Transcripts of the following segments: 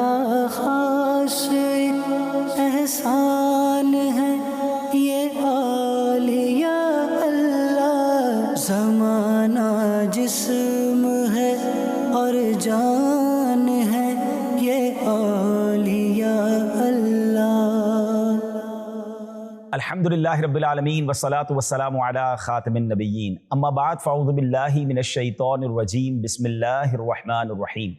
کا خاص احسان ہے یہ اولیاء اللہ، زمانہ جسم ہے اور جان ہے یہ اولیاء اللہ۔ الحمدللہ رب العالمین والصلاة والسلام علی خاتم النبیین، اما بعد فاعوذ باللہ من الشیطان الرجیم، بسم اللہ الرحمن الرحیم۔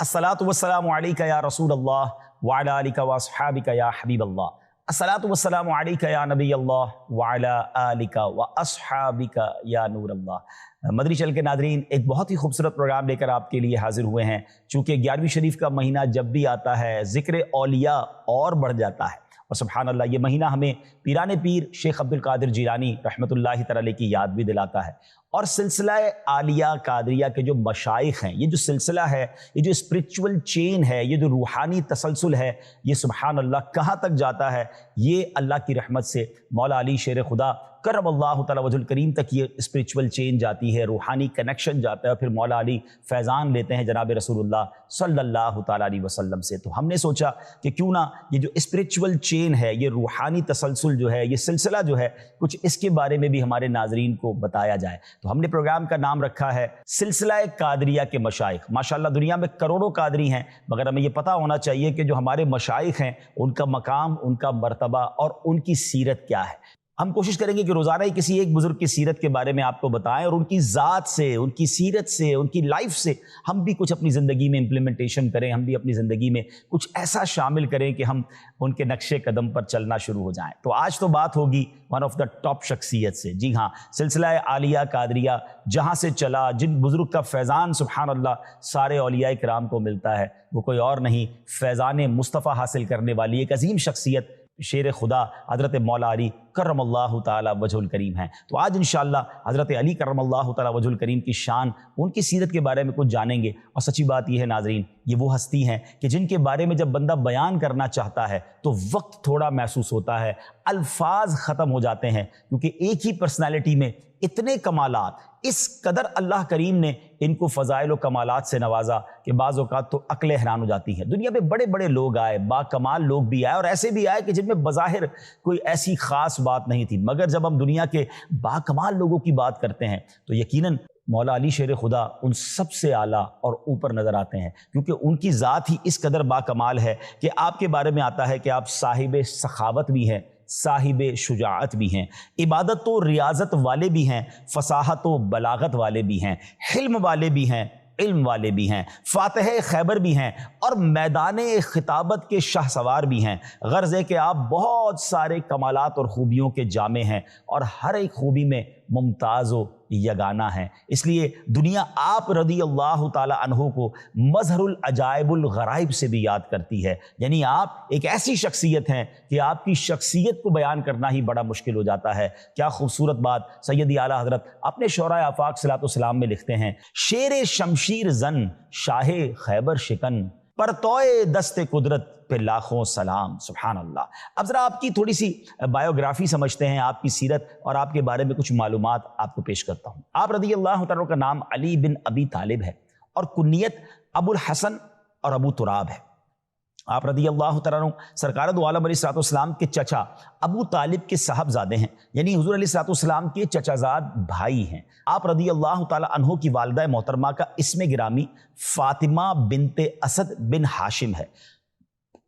الصلاة والسلام علیک یا رسول اللہ وعلی آلک واصحابک یا حبیب اللہ، الصلاة والسلام علیک یا نبی اللہ وعلی آلک واصحابک یا نور اللہ۔ مدنی چینل کے ناظرین، ایک بہت ہی خوبصورت پروگرام لے کر آپ کے لیے حاضر ہوئے ہیں۔ چونکہ 11ویں شریف کا مہینہ جب بھی آتا ہے ذکر اولیاء اور بڑھ جاتا ہے، اور سبحان اللہ یہ مہینہ ہمیں پیران پیر شیخ عبد القادر جیلانی رحمۃ اللہ تعالی کی یاد بھی دلاتا ہے، اور سلسلہ عالیہ قادریہ کے جو مشائخ ہیں، یہ جو سلسلہ ہے، یہ جو اسپرچول چین ہے، یہ جو روحانی تسلسل ہے، یہ سبحان اللہ کہاں تک جاتا ہے، یہ اللہ کی رحمت سے مولا علی شیر خدا کرم اللہ تعالی وجہ الکریم تک یہ اسپرچول چین جاتی ہے، روحانی کنیکشن جاتا ہے، اور پھر مولا علی فیضان لیتے ہیں جناب رسول اللہ صلی اللہ تعالی علیہ وسلم سے۔ تو ہم نے سوچا کہ کیوں نہ یہ جو اسپرچول چین ہے، یہ روحانی تسلسل جو ہے، یہ سلسلہ جو ہے، کچھ اس کے بارے میں بھی ہمارے ناظرین کو بتایا جائے۔ تو ہم نے پروگرام کا نام رکھا ہے سلسلہ قادریہ کے مشائخ۔ ماشاءاللہ دنیا میں کروڑوں قادری ہیں، مگر ہمیں یہ پتہ ہونا چاہیے کہ جو ہمارے مشائخ ہیں ان کا مقام، ان کا مرتبہ اور ان کی سیرت کیا ہے۔ ہم کوشش کریں گے کہ روزانہ ہی کسی ایک بزرگ کی سیرت کے بارے میں آپ کو بتائیں، اور ان کی ذات سے، ان کی سیرت سے، ان کی لائف سے ہم بھی کچھ اپنی زندگی میں امپلیمنٹیشن کریں، ہم بھی اپنی زندگی میں کچھ ایسا شامل کریں کہ ہم ان کے نقش قدم پر چلنا شروع ہو جائیں۔ تو آج تو بات ہوگی ون آف دا ٹاپ شخصیت سے۔ جی ہاں، سلسلہ عالیہ قادریہ جہاں سے چلا، جن بزرگ کا فیضان سبحان اللہ سارے اولیاء کرام کو ملتا ہے، وہ کوئی اور نہیں، فیضان مصطفیٰ حاصل کرنے والی ایک عظیم شخصیت شیر خدا حضرت مولا علی کرم اللہ تعالی وجہ الکریم ہیں۔ تو آج انشاءاللہ حضرت علی کرم اللہ تعالی وجہ الکریم کی شان، ان کی سیرت کے بارے میں کچھ جانیں گے۔ اور سچی بات یہ ہے ناظرین، یہ وہ ہستی ہیں کہ جن کے بارے میں جب بندہ بیان کرنا چاہتا ہے تو وقت تھوڑا محسوس ہوتا ہے، الفاظ ختم ہو جاتے ہیں، کیونکہ ایک ہی پرسنالٹی میں اتنے کمالات، اس قدر اللہ کریم نے ان کو فضائل و کمالات سے نوازا کہ بعض اوقات تو عقل حیران ہو جاتی ہے۔ دنیا میں بڑے بڑے لوگ آئے، با کمال لوگ بھی آئے، اور ایسے بھی آئے کہ جن میں بظاہر کوئی ایسی خاص بات نہیں تھی، مگر جب ہم دنیا کے با کمال لوگوں کی بات کرتے ہیں تو یقیناً مولا علی شیر خدا ان سب سے اعلیٰ اور اوپر نظر آتے ہیں، کیونکہ ان کی ذات ہی اس قدر با کمال ہے کہ آپ کے بارے میں آتا ہے کہ آپ صاحب سخاوت بھی ہیں، صاحب شجاعت بھی ہیں، عبادت و ریاضت والے بھی ہیں، فصاحت و بلاغت والے بھی ہیں، حلم والے بھی ہیں، علم والے بھی ہیں، فاتح خیبر بھی ہیں، اور میدان خطابت کے شاہ سوار بھی ہیں۔ غرض ہے کہ آپ بہت سارے کمالات اور خوبیوں کے جامع ہیں، اور ہر ایک خوبی میں ممتاز و یگانہ ہیں۔ اس لیے دنیا آپ رضی اللہ تعالی عنہ کو مظہر العجائب الغرائب سے بھی یاد کرتی ہے، یعنی آپ ایک ایسی شخصیت ہیں کہ آپ کی شخصیت کو بیان کرنا ہی بڑا مشکل ہو جاتا ہے۔ کیا خوبصورت بات سیدی اعلیٰ حضرت اپنے شعراء آفاق صلاۃ والسلام میں لکھتے ہیں: شیر شمشیر زن شاہ خیبر شکن، پرتوئے دست قدرت پہ لاکھوں سلام۔ سبحان اللہ۔ اب ذرا آپ کی تھوڑی سی بایوگرافی سمجھتے ہیں، آپ کی سیرت اور آپ کے بارے میں کچھ معلومات آپ کو پیش کرتا ہوں۔ آپ رضی اللہ تعالیٰ کا نام علی بن ابی طالب ہے، اور کنیت ابو الحسن اور ابو تراب ہے۔ آپ رضی اللہ تعالیٰ سرکار دو عالم علیہ الصلوۃ والسلام کے چچا ابو طالب کے صاحبزادے ہیں، یعنی حضور علیہ الصلوۃ والسلام کے چچا زاد بھائی ہیں۔ آپ رضی اللہ تعالیٰ عنہ کی والدہ محترمہ کا اسم گرامی فاطمہ بنت اسد بن ہاشم ہے،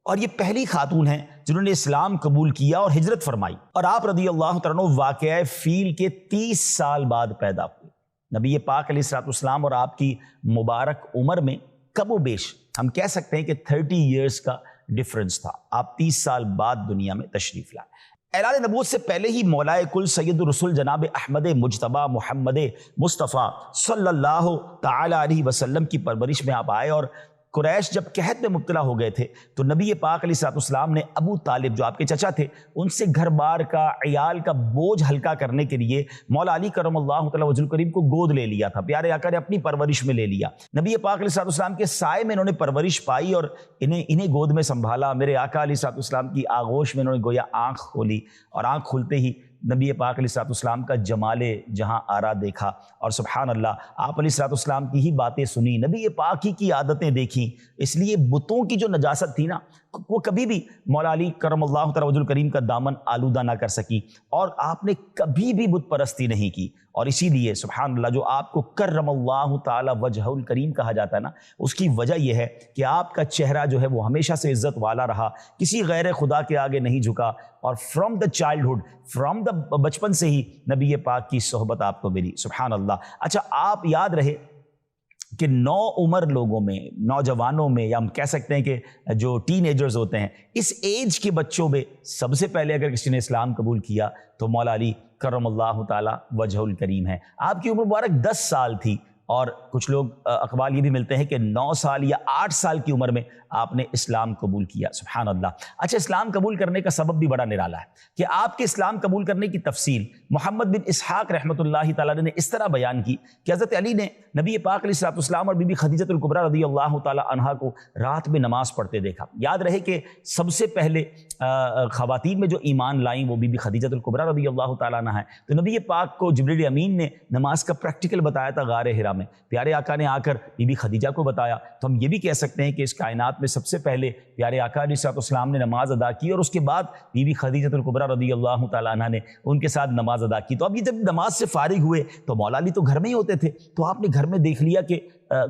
اور یہ پہلی خاتون ہیں جنہوں نے اسلام قبول کیا اور ہجرت فرمائی، اور آپ رضی اللہ تعالیٰ واقعہ فیل کے 30 سال بعد پیدا ہوئے۔ نبی پاک علیہ الصلوۃ والسلام اور آپ کی مبارک عمر میں کم و بیش ہم کہہ سکتے ہیں کہ 30 ایئرز کا ڈفرنس تھا۔ آپ 30 سال بعد دنیا میں تشریف لائے۔ اعلان نبوت سے پہلے ہی مولا کل سید الرسول جناب احمد مجتبیٰ محمد مصطفیٰ صلی اللہ تعالی علیہ وسلم کی پرورش میں آپ آئے، اور قریش جب قحط میں مبتلا ہو گئے تھے تو نبی پاک علیہ الصلوۃ والسلام نے ابو طالب جو آپ کے چچا تھے ان سے گھر بار کا، عیال کا بوجھ ہلکا کرنے کے لیے مولا علی کرم اللہ تعالی وجہ الکریم کو گود لے لیا تھا، پیارے آقا نے اپنی پرورش میں لے لیا۔ نبی پاک علیہ الصلوۃ والسلام کے سائے میں انہوں نے پرورش پائی اور انہیں گود میں سنبھالا۔ میرے آقا علیہ الصلوۃ والسلام کی آغوش میں انہوں نے گویا آنکھ کھولی، اور آنکھ کھلتے ہی نبی پاک علیہ السلام کا جمال جہاں آرا دیکھا، اور سبحان اللہ آپ علیہ السلام کی ہی باتیں سنی، نبی پاک ہی کی عادتیں دیکھیں، اس لیے بتوں کی جو نجاست تھی نا وہ کبھی بھی مولا علی کرم اللہ تعالی وجہ الکریم کا دامن آلودہ نہ کر سکی، اور آپ نے کبھی بھی بت پرستی نہیں کی، اور اسی لیے سبحان اللہ جو آپ کو کرم اللہ تعالی وجہ الکریم کہا جاتا ہے نا، اس کی وجہ یہ ہے کہ آپ کا چہرہ جو ہے وہ ہمیشہ سے عزت والا رہا، کسی غیر خدا کے آگے نہیں جھکا، اور from the childhood, from the بچپن سے ہی نبی پاک کی صحبت آپ کو ملی، سبحان اللہ۔ اچھا آپ یاد رہے کہ نو عمر لوگوں میں، نوجوانوں میں، یا ہم کہہ سکتے ہیں کہ جو ٹین ایجرز ہوتے ہیں، اس ایج کے بچوں میں سب سے پہلے اگر کسی نے اسلام قبول کیا تو مولا علی کرم اللہ تعالی وجہ الکریم ہے۔ آپ کی عمر مبارک 10 سال تھی، اور کچھ لوگ اقوال یہ بھی ملتے ہیں کہ 9 سال یا 8 سال کی عمر میں آپ نے اسلام قبول کیا، سبحان اللہ۔ اچھا اسلام قبول کرنے کا سبب بھی بڑا نرالا ہے کہ آپ کے اسلام قبول کرنے کی تفصیل محمد بن اسحاق رحمۃ اللہ تعالیٰ نے اس طرح بیان کی کہ حضرت علی نے نبی پاک علیہ السلام اور بی بی خدیجہ الکبریٰ رضی اللہ تعالیٰ عنہا کو رات میں نماز پڑھتے دیکھا۔ یاد رہے کہ سب سے پہلے خواتین میں جو ایمان لائیں وہ بی بی خدیجہ الکبریٰ رضی اللہ تعالیٰ عنہا ہیں، تو نبی پاک کو جبریل امین نے نماز کا پریکٹیکل بتایا تھا غار حرا میں، پیارے آقا نے آ کر بی بی خدیجہ کو بتایا، تو ہم یہ بھی کہہ سکتے ہیں کہ اس کائنات میں سب سے پہلے پیارے آقا علیہ السلام نے نماز ادا کی، اور اس کے بعد بی بی خدیجہ الکبریٰ رضی اللہ تعالیٰ عنہا نے ان کے ساتھ نماز ادا کی۔ تو اب یہ جب نماز سے فارغ ہوئے تو مولا علی تو گھر میں ہی ہوتے تھے، تو آپ نے گھر میں دیکھ لیا کہ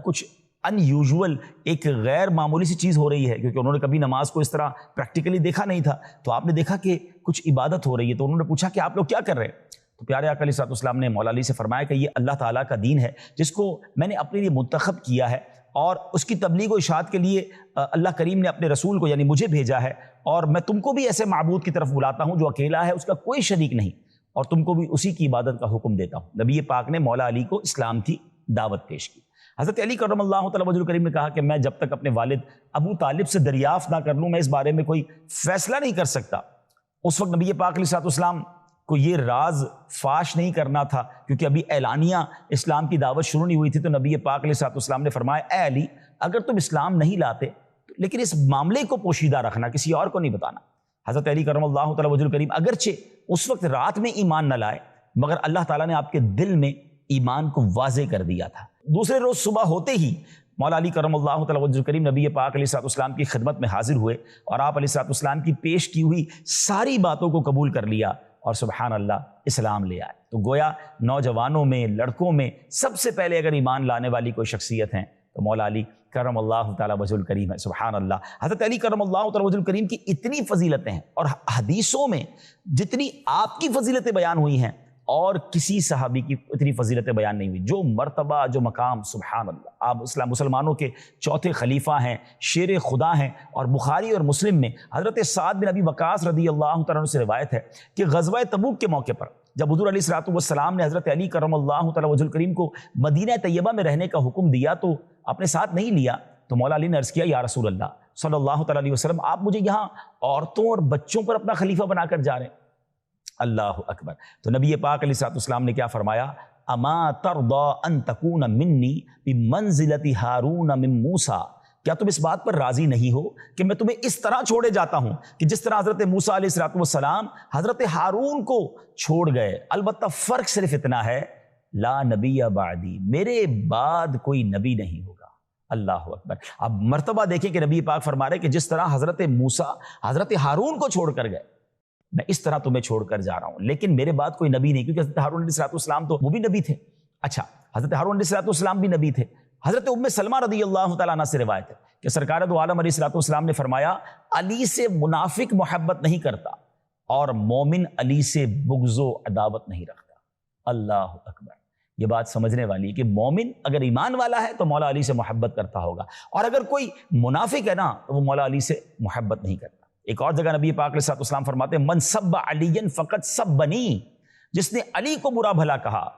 کچھ ان یوزول، ایک غیر معمولی سی چیز ہو رہی ہے، کیونکہ انہوں نے کبھی نماز کو اس طرح پریکٹیکلی دیکھا نہیں تھا، تو آپ نے دیکھا کہ کچھ عبادت ہو رہی ہے، تو انہوں نے پوچھا کہ آپ لوگ کیا کر رہے ہیں؟ تو پیارے آقا علیہ السلام نے مولا علی سے فرمایا کہ یہ اللہ تعالیٰ کا دین ہے جس کو میں نے اپنے لیے منتخب کیا ہے، اور اس کی تبلیغ و اشاعت کے لیے اللہ کریم نے اپنے رسول کو یعنی مجھے بھیجا ہے، اور میں تم کو بھی ایسے معبود کی طرف بلاتا ہوں جو اکیلا ہے، اس کا کوئی شریک نہیں، اور تم کو بھی اسی کی عبادت کا حکم دیتا ہوں۔ نبی پاک نے مولا علی کو اسلام کی دعوت پیش کی۔ حضرت علی کرم اللہ تعالی وجہ الکریم نے کہا کہ میں جب تک اپنے والد ابو طالب سے دریافت نہ کر لوں میں اس بارے میں کوئی فیصلہ نہیں کر سکتا۔ اس وقت نبی پاک علیہ السلام کو یہ راز فاش نہیں کرنا تھا، کیونکہ ابھی اعلانیہ اسلام کی دعوت شروع نہیں ہوئی تھی، تو نبی پاک علیہ السلام نے فرمایا اے علی اگر تم اسلام نہیں لاتے لیکن اس معاملے کو پوشیدہ رکھنا، کسی اور کو نہیں بتانا۔ حضرت علی کرم اللہ تعالی وجہ الکریم اگرچہ اس وقت رات میں ایمان نہ لائے، مگر اللہ تعالیٰ نے آپ کے دل میں ایمان کو واضح کر دیا تھا۔ دوسرے روز صبح ہوتے ہی مولا علی کرم اللہ تعالی وجہ الکریم نبی پاک علیہ السلام کی خدمت میں حاضر ہوئے، اور آپ علیہ السلام کی پیش کی ہوئی ساری باتوں کو قبول کر لیا، اور سبحان اللہ اسلام لے آئے۔ تو گویا نوجوانوں میں، لڑکوں میں سب سے پہلے اگر ایمان لانے والی کوئی شخصیت ہیں تو مولا علی کرم اللہ تعالی وجہ الکریم ہے، سبحان اللہ۔ حضرت علی کرم اللہ تعالی وجہ الکریم کی اتنی فضیلتیں ہیں، اور حدیثوں میں جتنی آپ کی فضیلتیں بیان ہوئی ہیں اور کسی صحابی کی اتنی فضیلتیں بیان نہیں ہوئی، جو مرتبہ، جو مقام، سبحان اللہ۔ آپ مسلمانوں کے چوتھے خلیفہ ہیں، شیر خدا ہیں، اور بخاری اور مسلم میں حضرت سعد بن ابی وقاص رضی اللہ تعالیٰ عنہ سے روایت ہے کہ غزوہ تبوک کے موقع پر جب حضور علیہ السلام نے حضرت علی کرم اللہ تعالی وجہ الکریم کو مدینہ طیبہ میں رہنے کا حکم دیا تو اپنے ساتھ نہیں لیا، تو مولا علی نے عرض کیا یا رسول اللہ صلی اللہ تعالی علیہ وسلم آپ مجھے یہاں عورتوں اور بچوں پر اپنا خلیفہ بنا کر جا رہے ہیں؟ اللہ اکبر۔ تو نبی پاک علیہ السلام نے کیا فرمایا؟ اما ترضى ان تكون منی بمنزلۃ ہارون من موسیٰ، کیا تم اس بات پر راضی نہیں ہو کہ میں تمہیں اس طرح چھوڑے جاتا ہوں کہ جس طرح حضرت موسیٰ علیہ السلام حضرت ہارون کو چھوڑ گئے؟ البتہ فرق صرف اتنا ہے لا نبی بعدی، میرے بعد کوئی نبی نہیں ہوگا۔ اللہ اکبر۔ اب مرتبہ دیکھیں کہ نبی پاک فرما رہے کہ جس طرح حضرت موسیٰ حضرت ہارون کو چھوڑ کر گئے، میں اس طرح تمہیں چھوڑ کر جا رہا ہوں، لیکن میرے بعد کوئی نبی نہیں، کیونکہ حضرت ہارون علیہ السلام تو وہ بھی نبی تھے۔ اچھا حضرت ہارون علیہ السلام بھی نبی تھے۔ حضرت ام سلمہ رضی اللہ تعالیٰ عنہ سے روایت ہے کہ سرکار دو عالم علیہ السلام نے فرمایا علی سے منافق محبت نہیں کرتا اور مومن علی سے بغض و عداوت نہیں رکھتا۔ اللہ اکبر۔ یہ بات سمجھنے والی ہے کہ مومن اگر ایمان والا ہے تو مولا علی سے محبت کرتا ہوگا، اور اگر کوئی منافق ہے نا تو وہ مولا علی سے محبت نہیں کرتا۔ ایک اور جگہ نبی پاک علیہ السلام فرماتے ہیں من سب علی فقط سبنی، جس نے علی کو برا بھلا کہا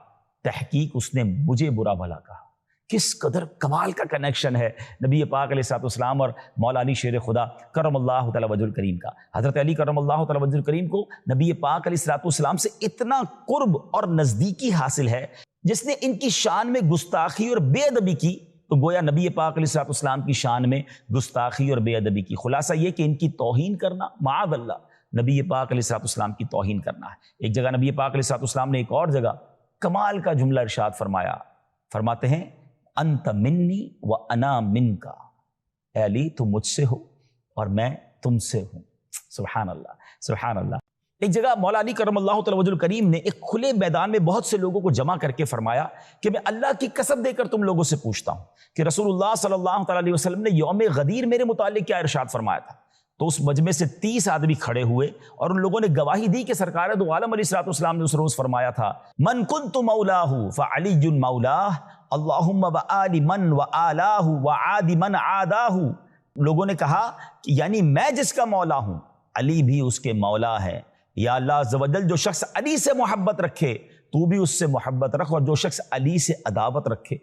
تحقیق اس نے مجھے برا بھلا کہا۔ کس قدر کمال کا کنیکشن ہے نبی پاک علیہ السلام اور مولا علی شیر خدا کرم اللہ تعالی وجہ الکریم کا۔ حضرت علی کرم اللہ تعالی وجہ الکریم کو نبی پاک علیہ السلام سے اتنا قرب اور نزدیکی حاصل ہے، جس نے ان کی شان میں گستاخی اور بے ادبی کی تو گویا نبی پاک علیہ السلام کی شان میں گستاخی اور بے ادبی کی۔ خلاصہ یہ کہ ان کی توہین کرنا معاذ اللہ نبی پاک علیہ الصلوۃ والسلام کی توہین کرنا ہے۔ ایک جگہ نبی پاک علیہ الصلوۃ والسلام نے ایک اور جگہ کمال کا جملہ ارشاد فرمایا، فرماتے ہیں انت منی و انا منکا، اے علی تم مجھ سے ہو اور میں تم سے ہوں۔ سبحان اللہ، سبحان اللہ۔ ایک جگہ مولا علی کرم اللہ تعالی وجہ الکریم نے ایک کھلے میدان میں بہت سے لوگوں کو جمع کر کے فرمایا کہ میں اللہ کی قسم دے کر تم لوگوں سے پوچھتا ہوں کہ رسول اللہ صلی اللہ تعالی علیہ وسلم نے یوم غدیر میرے متعلق کیا ارشاد فرمایا تھا۔ تو اس مجمع سے 30 آدمی کھڑے ہوئے اور ان لوگوں نے گواہی دی کہ سرکار دو عالم علیہ الصلوۃ والسلام نے اس روز فرمایا تھا من کنت مولاہ فعلی مولاہ اللہم وآل من وآلاہ وعاد من عاداہ۔ لوگوں نے کہا کہ یعنی میں جس کا مولا ہوں علی بھی اس کے مولا ہے، یا اللہ عز و جل جو شخص علی سے محبت رکھے تو بھی اس سے محبت رکھ، اور جو شخص علی سے عداوت رکھے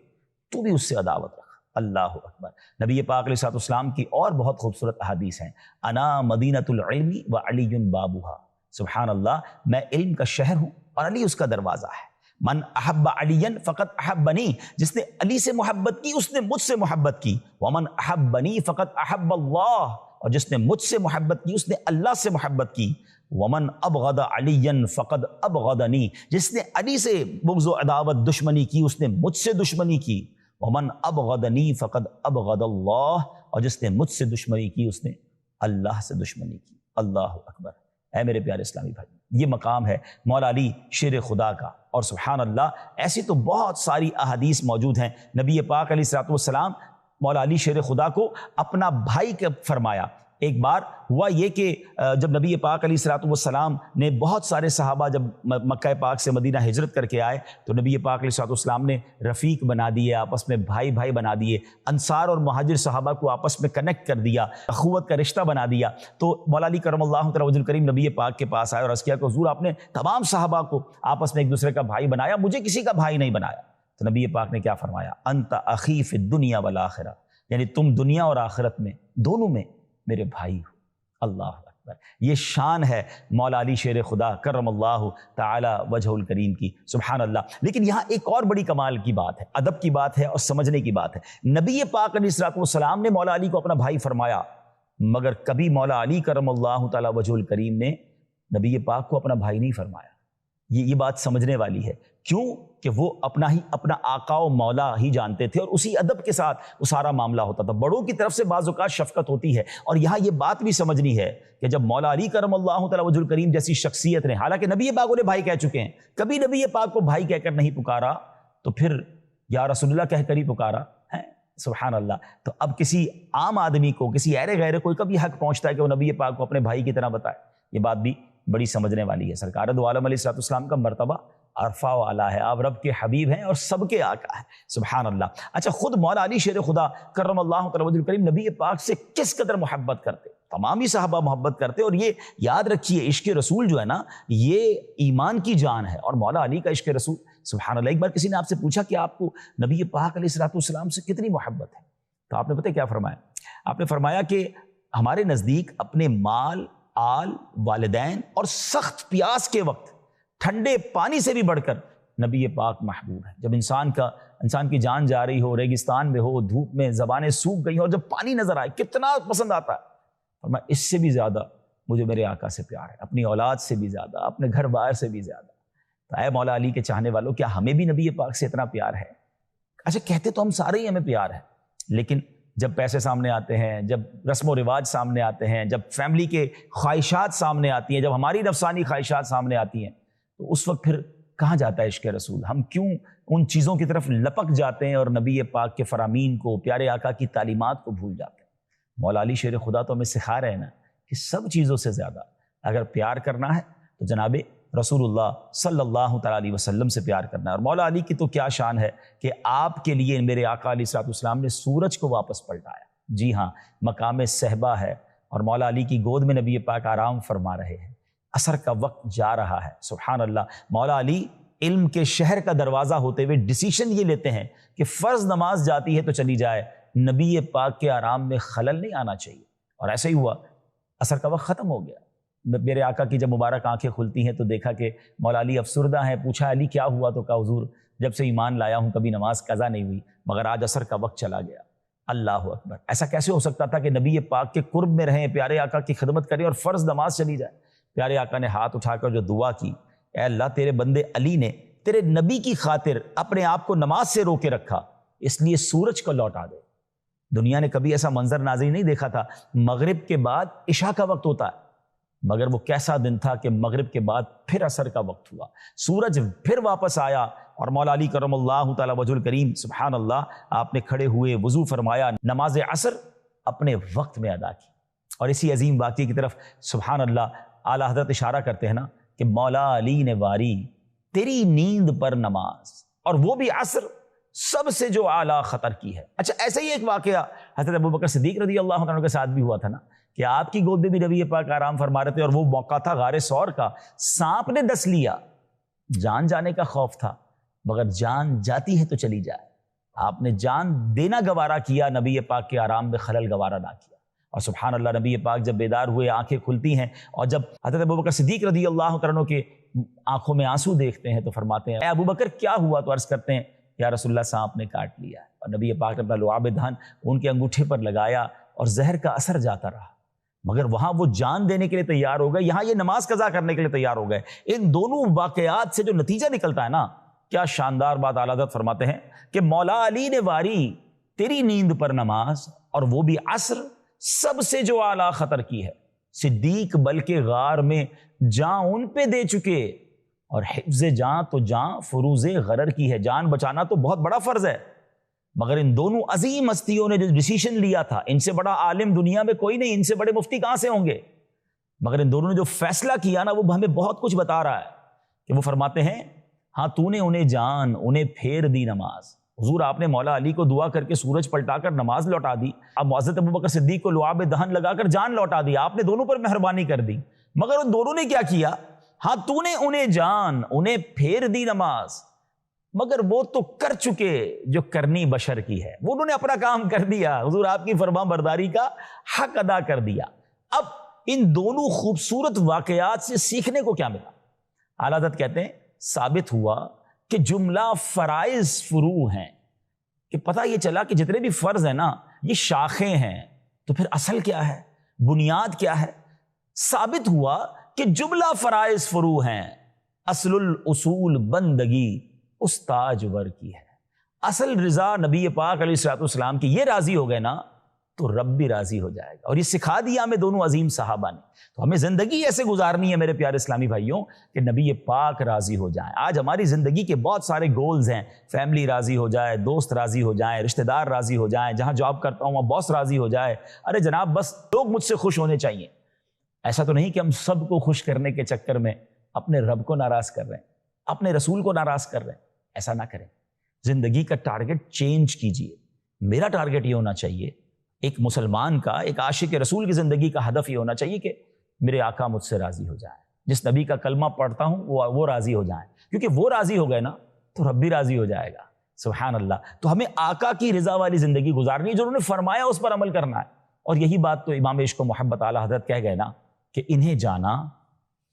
تو بھی اس سے عداوت رکھ۔ اللہ اکبر۔ نبی پاک علیہ الصلوۃ والسلام کی اور بہت خوبصورت احادیث ہیں، انا مدینۃ العلم و علی بابھا۔ سبحان اللہ، میں علم کا شہر ہوں اور علی اس کا دروازہ ہے۔ من احب علی فقط احبنی، جس نے علی سے محبت کی اس نے مجھ سے محبت کی۔ ومن احبنی فقط احب اللہ، اور جس نے مجھ سے محبت کی اس نے اللہ سے محبت کی۔ ومن ابغض علی فقد ابغضنی، جس نے علی سے بغض و عداوت دشمنی کی اس نے مجھ سے دشمنی کی۔ ومن ابغضنی فقد ابغض اللہ، اور جس نے مجھ سے دشمنی کی اس نے اللہ سے دشمنی کی۔ اللہ اکبر۔ اے میرے پیارے اسلامی بھائی، یہ مقام ہے مولا علی شیر خدا کا، اور سبحان اللہ ایسی تو بہت ساری احادیث موجود ہیں۔ نبی پاک علیہ الصلوۃ والسلام مولا علی شیر خدا کو اپنا بھائی کے فرمایا۔ ایک بار ہوا یہ کہ جب نبی پاک علیہ الصلوۃ والسلام نے بہت سارے صحابہ جب مکہ پاک سے مدینہ ہجرت کر کے آئے تو نبی پاک علیہ الصلوۃ والسلام نے رفیق بنا دیے، آپس میں بھائی بھائی بنا دیے، انصار اور مہاجر صحابہ کو آپس میں کنیکٹ کر دیا، اخوت کا رشتہ بنا دیا۔ تو مولا علی کرم اللہ تعالی وجہ الکریم نبی پاک کے پاس آئے اور عرض کیا کہ حضور آپ نے تمام صحابہ کو آپس میں ایک دوسرے کا بھائی بنایا، مجھے کسی کا بھائی نہیں بنایا۔ تو نبی پاک نے کیا فرمایا؟ انت اخی فی الدنیا والآخرہ، یعنی تم دنیا اور آخرت میں دونوں میں میرے بھائی ہو۔ اللہ اکبر۔ یہ شان ہے مولا علی شیر خدا کرم اللہ تعالی وجہ الکریم کی، سبحان اللہ۔ لیکن یہاں ایک اور بڑی کمال کی بات ہے، ادب کی بات ہے اور سمجھنے کی بات ہے۔ نبی پاک علیہ الصلوۃ والسلام نے مولا علی کو اپنا بھائی فرمایا، مگر کبھی مولا علی کرم اللہ تعالی وجہ الکریم نے نبی پاک کو اپنا بھائی نہیں فرمایا۔ یہ بات سمجھنے والی ہے، کیوں کہ وہ اپنا آقا و مولا ہی جانتے تھے، اور اسی ادب کے ساتھ وہ سارا معاملہ ہوتا تھا۔ بڑوں کی طرف سے بعض اوقات شفقت ہوتی ہے، اور یہاں یہ بات بھی سمجھنی ہے کہ جب مولا علی کرم اللہ تعالی وجہ الکریم جیسی شخصیت نے، حالانکہ نبی پاک انہیں بھائی کہہ چکے ہیں، کبھی نبی پاک کو بھائی کہہ کر نہیں پکارا، تو پھر یا رسول اللہ کہہ کر ہی پکارا ہے۔ سبحان اللہ۔ تو اب کسی عام آدمی کو، کسی ایرے غیرے کو کبھی حق پہنچتا ہے کہ وہ نبی پاک کو اپنے بھائی کی طرح بتائے؟ یہ بات بھی بڑی سمجھنے والی ہے۔ سرکار دو عالم علیہ الصلوۃ والسلام کا مرتبہ عرفہ و اعلیٰ ہے، آپ رب کے حبیب ہیں اور سب کے آقا ہیں، سبحان اللہ۔ اچھا، خود مولا علی شیر خدا کرم اللہ تعالی وجہ الکریم نبی پاک سے کس قدر محبت کرتے، تمام ہی صحابہ محبت کرتے، اور یہ یاد رکھیے عشق رسول جو ہے نا، یہ ایمان کی جان ہے، اور مولا علی کا عشق رسول، سبحان اللہ۔ ایک بار کسی نے آپ سے پوچھا کہ آپ کو نبی پاک علیہ الصلوۃ والسلام سے کتنی محبت ہے، تو آپ نے پتہ کیا فرمایا؟ آپ نے فرمایا کہ ہمارے نزدیک اپنے مال، آل، والدین اور سخت پیاس کے وقت ٹھنڈے پانی سے بھی بڑھ کر نبی پاک محبوب ہے۔ جب انسان کی جان جا رہی ہو، ریگستان میں ہو، دھوپ میں زبانیں سوکھ گئی ہوں، اور جب پانی نظر آئے کتنا پسند آتا ہے، اور میں اس سے بھی زیادہ مجھے میرے آقا سے پیار ہے، اپنی اولاد سے بھی زیادہ، اپنے گھر بار سے بھی زیادہ۔ تو اے مولا علی کے چاہنے والوں، کیا ہمیں بھی نبی پاک سے اتنا پیار ہے؟ اچھا، کہتے تو ہم سارے ہی ہمیں پیار ہے، لیکن جب پیسے سامنے آتے ہیں، جب رسم و رواج سامنے آتے ہیں، جب فیملی کے خواہشات سامنے آتی ہیں، جب ہماری نفسانی خواہشات سامنے آتی ہیں، تو اس وقت پھر کہاں جاتا ہے عشق رسول؟ ہم کیوں ان چیزوں کی طرف لپک جاتے ہیں اور نبی پاک کے فرامین کو، پیارے آقا کی تعلیمات کو بھول جاتے ہیں؟ مولا علی شیر خدا تو ہمیں سکھا رہے ہیں نا کہ سب چیزوں سے زیادہ اگر پیار کرنا ہے تو جناب رسول اللہ صلی اللہ تعالیٰ علیہ وسلم سے پیار کرنا ہے۔ اور مولا علی کی تو کیا شان ہے کہ آپ کے لیے میرے آقا علیہ الصلوۃ والسلام نے سورج کو واپس پلٹایا۔ جی ہاں، مقام صحبہ ہے، اور مولا علی کی گود میں نبی پاک آرام فرما رہے ہیں، عصر کا وقت جا رہا ہے، سبحان اللہ۔ مولا علی علم کے شہر کا دروازہ ہوتے ہوئے ڈیسیشن یہ لیتے ہیں کہ فرض نماز جاتی ہے تو چلی جائے، نبی پاک کے آرام میں خلل نہیں آنا چاہیے، اور ایسا ہی ہوا، عصر کا وقت ختم ہو گیا۔ میرے آقا کی جب مبارک آنکھیں کھلتی ہیں تو دیکھا کہ مولا علی افسردہ ہیں، پوچھا علی کیا ہوا؟ تو کہا حضور جب سے ایمان لایا ہوں کبھی نماز قضا نہیں ہوئی، مگر آج عصر کا وقت چلا گیا۔ اللہ اکبر۔ ایسا کیسے ہو سکتا تھا کہ نبی پاک کے قرب میں رہیں، پیارے آقا کی خدمت کریں اور فرض نماز چلی جائے؟ پیارے آقا نے ہاتھ اٹھا کر جو دعا کی، اے اللہ تیرے بندے علی نے تیرے نبی کی خاطر اپنے آپ کو نماز سے روکے رکھا، اس لیے سورج کو لوٹا دے۔ دنیا نے کبھی ایسا منظر ناظرین نہیں دیکھا تھا، مغرب کے بعد عشاء کا وقت ہوتا ہے، مگر وہ کیسا دن تھا کہ مغرب کے بعد پھر عصر کا وقت ہوا، سورج پھر واپس آیا، اور مولا علی کرم اللہ تعالی وجہ الکریم سبحان اللہ آپ نے کھڑے ہوئے وضو فرمایا، نماز عصر اپنے وقت میں ادا کی۔ اور اسی عظیم واقعے کی طرف سبحان اللہ اعلیٰ حضرت اشارہ کرتے ہیں نا کہ مولا علی نے واری تیری نیند پر نماز، اور وہ بھی عصر سب سے جو اعلیٰ خطر کی ہے۔ اچھا ایسا ہی ایک واقعہ حضرت ابوبکر صدیق رضی اللہ عنہ کے ساتھ بھی ہوا تھا نا، کہ آپ کی گود میں بھی نبی پاک آرام فرما رہے تھے، اور وہ موقع تھا غار ثور کا، سانپ نے ڈس لیا، جان جانے کا خوف تھا، مگر جان جاتی ہے تو چلی جائے، آپ نے جان دینا گوارا کیا، نبی پاک کے آرام میں خلل گوارا نہ کیا۔ اور سبحان اللہ نبی پاک جب بیدار ہوئے، آنکھیں کھلتی ہیں، اور جب حضرت ابوبکر صدیق رضی اللہ عنہ کے آنکھوں میں آنسو دیکھتے ہیں تو فرماتے ہیں اے ابوبکر کیا ہوا؟ تو عرض کرتے ہیں یا رسول اللہ سانپ نے کاٹ لیا، اور نبی پاک نے اپنا لعاب دہن ان کے انگوٹھے پر لگایا اور زہر کا اثر جاتا رہا، مگر وہاں وہ جان دینے کے لیے تیار ہو گئے، یہاں یہ نماز قضا کرنے کے لیے تیار ہو گئے۔ ان دونوں واقعات سے جو نتیجہ نکلتا ہے نا، کیا شاندار بات اعلیٰ حضرت فرماتے ہیں کہ مولا علی نے واری تیری نیند پر نماز، اور وہ بھی عصر سب سے جو اعلیٰ خطر کی ہے، صدیق بلکہ غار میں جان ان پہ دے چکے، اور حفظ جان تو جان فروز غرر کی ہے، جان بچانا تو بہت بڑا فرض ہے، مگر ان دونوں عظیم ہستیوں نے جو ڈیسیشن لیا تھا، ان سے بڑا عالم دنیا میں کوئی نہیں، ان سے بڑے مفتی کہاں سے ہوں گے، مگر ان دونوں نے جو فیصلہ کیا نا وہ ہمیں بہت کچھ بتا رہا ہے، کہ وہ فرماتے ہیں ہاں تو نے انہیں جان، انہیں پھیر دی نماز۔ حضور آپ نے مولا علی کو دعا کر کے سورج پلٹا کر نماز لوٹا دی، اب حضرت ابوبکر صدیق کو لعاب دہن لگا کر جان لوٹا دی، آپ نے دونوں پر مہربانی کر دی، مگر ان دونوں نے کیا کیا؟ ہاں تو نے انہیں جان، انہیں پھیر دی نماز، مگر وہ تو کر چکے جو کرنی بشر کی ہے، وہ انہوں نے اپنا کام کر دیا، حضور آپ کی فرمان برداری کا حق ادا کر دیا۔ اب ان دونوں خوبصورت واقعات سے سیکھنے کو کیا ملا؟ اعلیٰ حضرت کہتے ہیں ثابت ہوا کہ جملہ فرائض فروع ہیں، کہ پتہ یہ چلا کہ جتنے بھی فرض ہیں نا یہ شاخیں ہیں، تو پھر اصل کیا ہے، بنیاد کیا ہے؟ ثابت ہوا کہ جملہ فرائض فروع ہیں، اصل الاصول بندگی استاج ور کی ہے، اصل رضا نبی پاک علیہ الصلوۃ والسلام کی، یہ راضی ہو گئے نا تو رب بھی راضی ہو جائے گا، اور یہ سکھا دیا ہمیں دونوں عظیم صحابہ نے۔ تو ہمیں زندگی ایسے گزارنی ہے میرے پیارے اسلامی بھائیوں کہ نبی پاک راضی ہو جائیں۔ آج ہماری زندگی کے بہت سارے گولز ہیں، فیملی راضی ہو جائے، دوست راضی ہو جائیں، رشتہ دار راضی ہو جائیں، جہاں جاب کرتا ہوں وہاں باس راضی ہو جائے، ارے جناب بس لوگ مجھ سے خوش ہونے چاہیے۔ ایسا تو نہیں کہ ہم سب کو خوش کرنے کے چکر میں اپنے رب کو ناراض کر رہے ہیں، اپنے رسول کو ناراض کر رہے ہیں، ایسا نہ کریں۔ زندگی کا ٹارگٹ چینج کیجئے۔ میرا ٹارگٹ یہ ہونا چاہیے، ایک مسلمان کا، ایک عاشق رسول کی زندگی کا ہدف یہ ہونا چاہیے کہ میرے آقا مجھ سے راضی ہو جائیں، جس نبی کا کلمہ پڑھتا ہوں وہ راضی ہو جائیں، کیونکہ وہ راضی ہو گئے نا تو رب بھی راضی ہو جائے گا۔ سبحان اللہ۔ تو ہمیں آقا کی رضا والی زندگی گزارنی ہے، جو انہوں نے فرمایا اس پر عمل کرنا ہے، اور یہی بات تو امام عشق و محبت اعلیٰ حضرت کہہ گئے نا کہ انہیں جانا،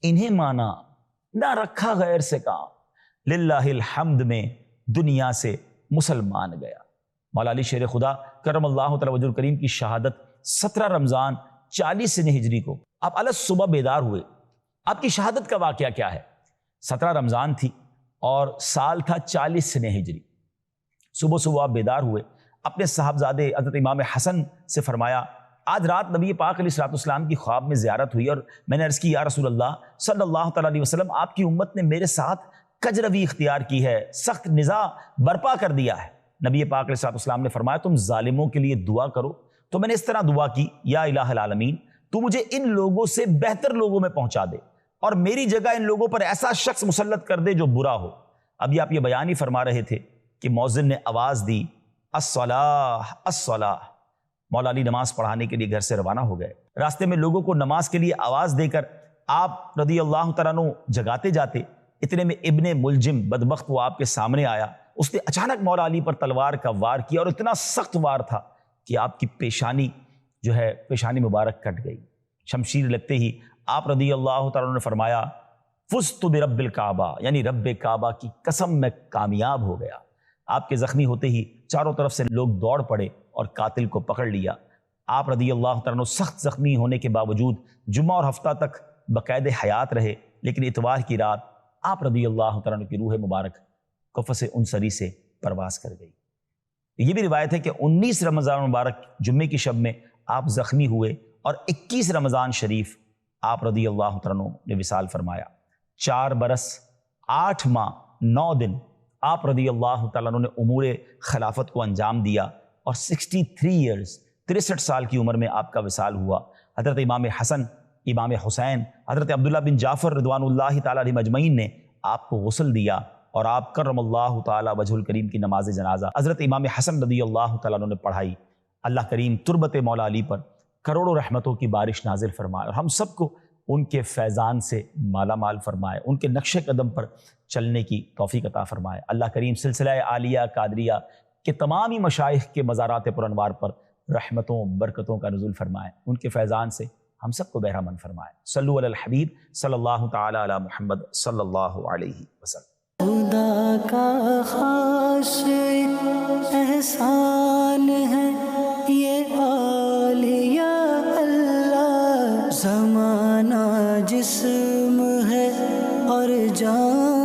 انہیں مانا، نہ رکھا غیر سے کام، للہ الحمد میں دنیا سے مسلمان گیا۔ مولا علی شیر خدا کرم اللہ تعالی وجہ الکریم کی شہادت 17 رمضان 40 سنہ ہجری کو آپ الگ صبح بیدار ہوئے۔ آپ کی شہادت کا واقعہ کیا ہے؟ 17 رمضان تھی اور سال تھا 40 سنہ ہجری۔ صبح صبح آپ بیدار ہوئے، اپنے صاحبزادے حضرت امام حسن سے فرمایا آج رات نبی پاک علیہ الصلوۃ والسلام کی خواب میں زیارت ہوئی، اور میں نے عرض کی یا رسول اللہ صلی اللہ تعالیٰ علیہ وسلم آپ کی امت نے میرے ساتھ کجروی اختیار کی ہے، سخت نزاع برپا کر دیا ہے۔ نبی پاک علیہ الصلوۃ والسلام نے فرمایا تم ظالموں کے لیے دعا کرو۔ تو میں نے اس طرح دعا کی یا الہ العالمین تو مجھے ان لوگوں سے بہتر لوگوں میں پہنچا دے، اور میری جگہ ان لوگوں پر ایسا شخص مسلط کر دے جو برا ہو۔ ابھی آپ یہ بیان ہی فرما رہے تھے کہ مؤذن نے آواز دی الصلاۃ الصلاۃ، مولا علی نماز پڑھانے کے لیے گھر سے روانہ ہو گئے۔ راستے میں لوگوں کو نماز کے لیے آواز دے کر آپ رضی اللہ تعالیٰ عنہ جگاتے جاتے، اتنے میں ابن ملجم بدبخت وہ آپ کے سامنے آیا، اس نے اچانک مولا علی پر تلوار کا وار کیا، اور اتنا سخت وار تھا کہ آپ کی پیشانی مبارک کٹ گئی۔ شمشیر لگتے ہی آپ رضی اللہ تعالیٰ عنہ نے فرمایا فزت برب الکعبہ، یعنی رب کعبہ کی قسم میں کامیاب ہو گیا۔ آپ کے زخمی ہوتے ہی چاروں طرف سے لوگ دوڑ پڑے اور قاتل کو پکڑ لیا۔ آپ رضی اللہ تعالیٰ عنہ سخت زخمی ہونے کے باوجود جمعہ اور ہفتہ تک بقید حیات رہے، لیکن اتوار کی رات آپ رضی اللہ تعالیٰ عنہ کی روح مبارک قفص انصری سے پرواز کر گئی۔ یہ بھی روایت ہے کہ 19 رمضان مبارک جمعے کی شب میں آپ زخمی ہوئے اور 21 رمضان شریف آپ رضی اللہ تعالیٰ عنہ نے وصال فرمایا۔ 4 برس 8 ماہ 9 دن آپ رضی اللہ تعالیٰ عنہ نے امور خلافت کو انجام دیا اور 63 ایئرز 63 سال کی عمر میں آپ کا وصال ہوا۔ حضرت امام حسن، امام حسین، حضرت عبداللہ بن جعفر رضوان اللہ تعالیٰ علیہ مجمعین نے آپ کو غسل دیا اور آپ کرم اللہ تعالیٰ وجہ الکریم کی نماز جنازہ حضرت امام حسن رضی اللہ تعالیٰ عنہ نے پڑھائی۔ اللہ کریم تربت مولا علی پر کروڑوں رحمتوں کی بارش نازل فرمائے اور ہم سب کو ان کے فیضان سے مالا مال فرمائے، ان کے نقش قدم پر چلنے کی توفیق عطا فرمائے۔ اللہ کریم سلسلہ عالیہ قادریہ کے تمام ہی مشائخ کے مزارات پر انوار پر رحمتوں برکتوں کا نزول فرمائے، ان کے فیضان سے ہم سب کو بہرہ مند فرمائے۔ صلو علی الحبیب صلی اللہ تعالی علی محمد صلی اللہ علیہ وسلم۔ خدا کا خاص احسان ہے یہ اولیاء اللہ، زمانہ جسم ہے اور جان